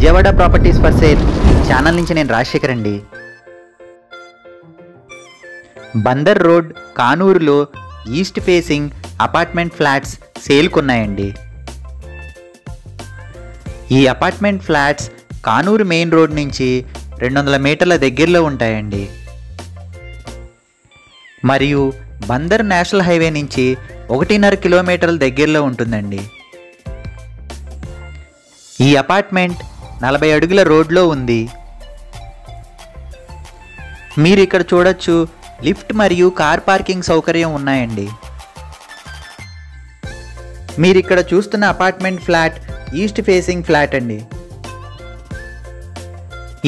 Vijayawada properties for sale channel నుంచి నేను రాజశేఖర్ అండి. బందర్ రోడ్ కానూరులో ఈస్ట్ ఫేసింగ్ అపార్ట్మెంట్ ఫ్లాట్స్ సేల్కున్నాయండి. ఈ apartment flats Kanuru main road నుంచి 200 మీటర్ల దగ్గరలో ఉంటాయండి. మరియు బందర్ నేషనల్ హైవే నుంచి 1.5 కిలోమీటర్ల దగ్గరలో ఉంటుందండి. ఈ అపార్ట్మెంట్ 40 అడుగుల రోడ్లో ఉంది. మీరు ఇక్కడ చూడొచ్చు, లిఫ్ట్ మరియు కార్ పార్కింగ్ సౌకర్యం ఉన్నాయండి. మీరు ఇక్కడ చూస్తున్న apartment flat east facing flat అండి.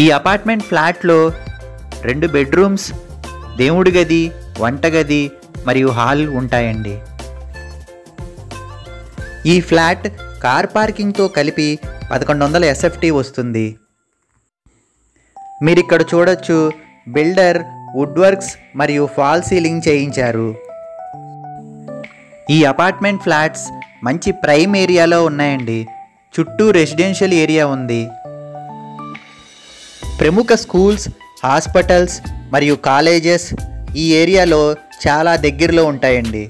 ఈ అపార్ట్మెంట్ ఫ్లాట్లో 2 బెడ్రూమ్స్, దేవుడి గది, వంటగది మరియు హాల్ ఉంటాయండి. ఈ ఫ్లాట్ కార్ పార్కింగ్తో కలిపి 1100 SFT వస్తుంది. మీరు ఇక్కడ చూడొచ్చు, బిల్డర్ వుడ్ వర్క్స్ మరియు ఫాల్ సీలింగ్ చేయించారు. ఈ అపార్ట్మెంట్ ఫ్లాట్స్ మంచి ప్రైమ్ ఏరియాలో ఉన్నాయండి. చుట్టూ రెసిడెన్షియల్ ఏరియా ఉంది. ప్రముఖ స్కూల్స్, హాస్పిటల్స్ మరియు కాలేజెస్ ఈ ఏరియాలో చాలా దగ్గరలో ఉంటాయండి.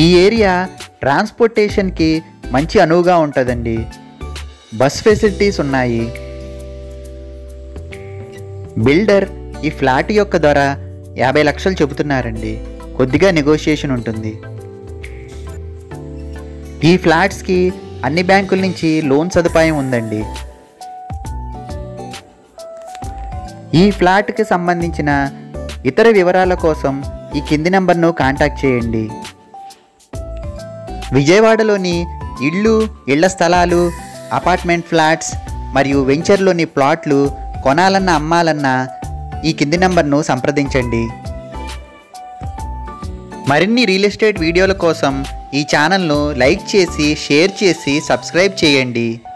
ఈ ఏరియా ట్రాన్స్పోర్టేషన్కి మంచి అనువుగా ఉంటుందండి. బస్ ఫెసిలిటీస్ ఉన్నాయి. బిల్డర్ ఈ ఫ్లాట్ యొక్క ధర 50 లక్షలు చెబుతున్నారండి. కొద్దిగా నెగోషియేషన్ ఉంటుంది. ఈ ఫ్లాట్స్కి అన్ని బ్యాంకుల నుంచి లోన్ సదుపాయం ఉందండి. ఈ ఫ్లాట్కి సంబంధించిన ఇతర వివరాల కోసం ఈ కింది నంబర్ను కాంటాక్ట్ చేయండి. విజయవాడలోని ఇళ్ల స్థలాలు, అపార్ట్మెంట్ ఫ్లాట్స్ మరియు వెంచర్లోని ప్లాట్లు కొనాలన్నా అమ్మాలన్నా ఈ కింది నంబర్ను సంప్రదించండి. మరిన్ని రియల్ ఎస్టేట్ వీడియోల కోసం ఈ ఛానల్ను లైక్ చేసి, షేర్ చేసి, సబ్స్క్రైబ్ చేయండి.